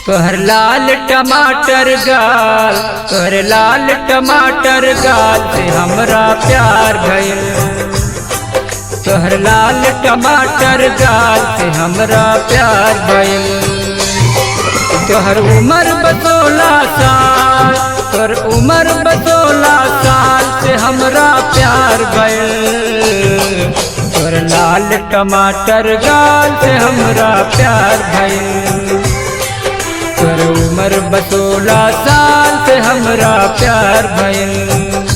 तोहर लाल टमाटर गाल, तोहर लाल टमाटर गाल से हमरा प्यार भइल। तोहर लाल टमाटर गाल से हमरा प्यार भइल। तोहर उम्र 16 साल, तोहर उम्र 16 साल से हमरा प्यार भइल। तोहर लाल टमाटर गाल से हमरा प्यार भइल। तोहर उम्र 16 साल से हमरा प्यार भइल।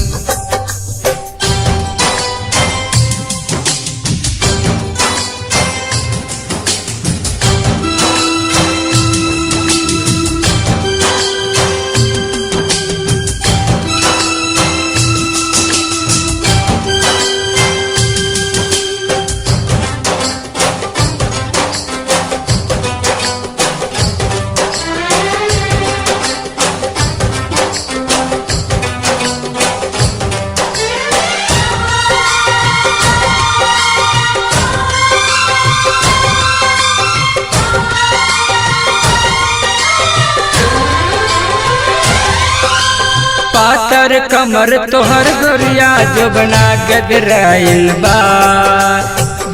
पातर कमर तोहर गोरिया जो बना गदराइल बा।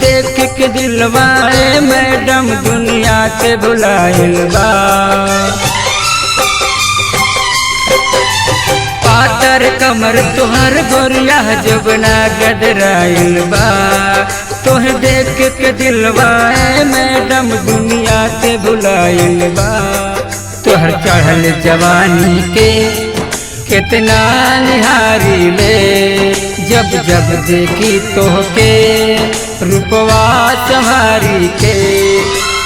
देख के दिलवा मैडम दुनिया से भुलाइल बा। पातर कमर तोहर गोरिया जो बना गदराइल बा। तोहे देख के दिलवा मैडम दुनिया से भुलाइल बा। तोहर चढ़ल जवानी के कितना निहारी ले, जब जब देखी तोहके रूपवा संहारी के।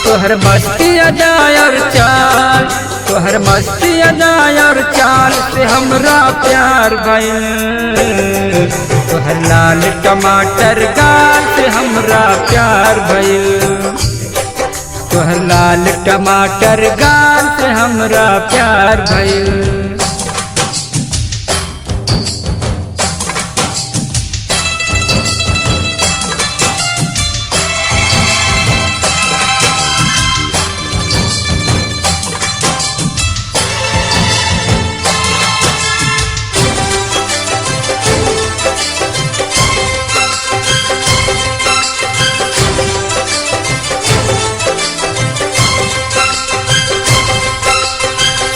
तोहर मस्ती अदा और चाल, तोहर मस्ती अदा और चाल से हमरा प्यार भइल। तोहर लाल टमाटर गाल से हमरा प्यार भइल। तोहर लाल टमाटर गाल से हमरा प्यार भइल।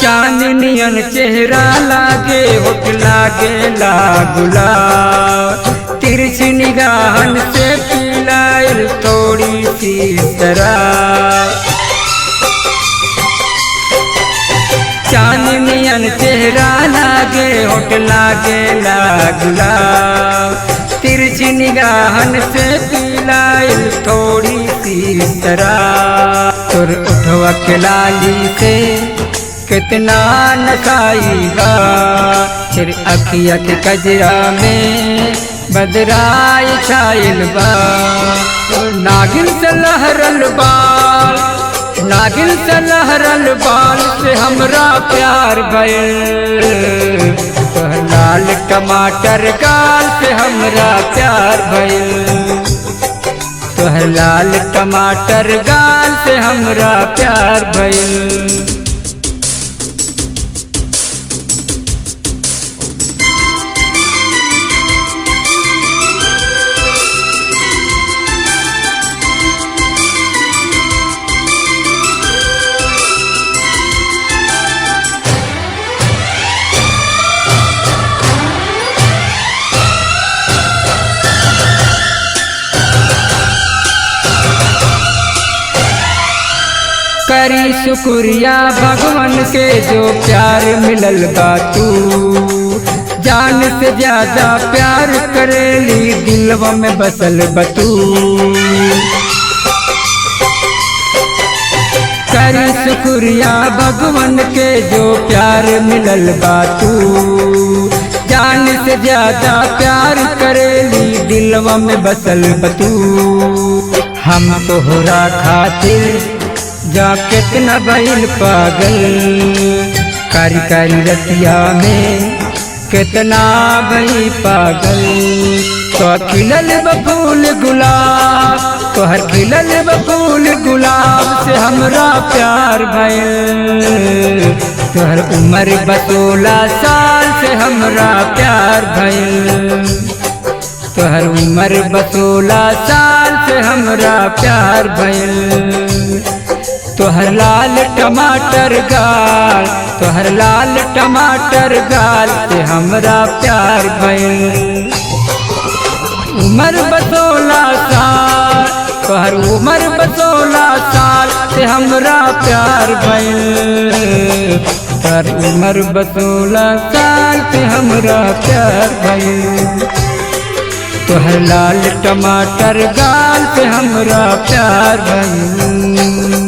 चांदनियन चेहरा लागे, होठ लागे ला गुलाब। तिरछी निगाहन से पिलाइल थोड़ी सी शराब। चांदनियन चेहरा लागे, होठ लागे ला गुलाब। तिरछी निगाहन से पिलाइल थोड़ी सी शराब। तोर उठवा के लाली से कितना नसाई बा। फिर अखिया के कजरा में बदराई छाइल बा। नागिन से लहरल बाल, नागिन से लहरल बाल से हमरा प्यार भइल। तोहर लाल टमाटर गाल से हमरा प्यार भइल। तोहर लाल टमाटर गाल से हमरा प्यार भइल। करी शुक्रिया भगवान के जो प्यार मिलल बा तू, जान से ज्यादा प्यार करेली दिलवा में बसल बतू। करी शुक्रिया भगवान के जो प्यार मिलल बा तू, जान से ज्यादा प्यार करेली दिलवा में बसल बतू। हम तोहरा खातिर जा कितना भइल पागल, कारी कारी रतिया में कितना भई पागल। तो खिलल बफूल गुलाब, तोहर खिलल बफूल गुलाब से हमरा प्यार भइल। तोहर उम्र 16 साल से हमरा प्यार भइल। तोहर उम्र 16 साल से हमरा प्यार भइल। तोहर लाल टमाटर गाल, तोहर लाल टमाटर गाल से हमरा प्यार भइल। उम्र 16 साल, तोहर उम्र 16 साल से हमरा प्यार भइल। तोहर उम्र 16 साल से हमरा प्यार भइल। तोहर लाल टमाटर गाल से हमरा प्यार भइल।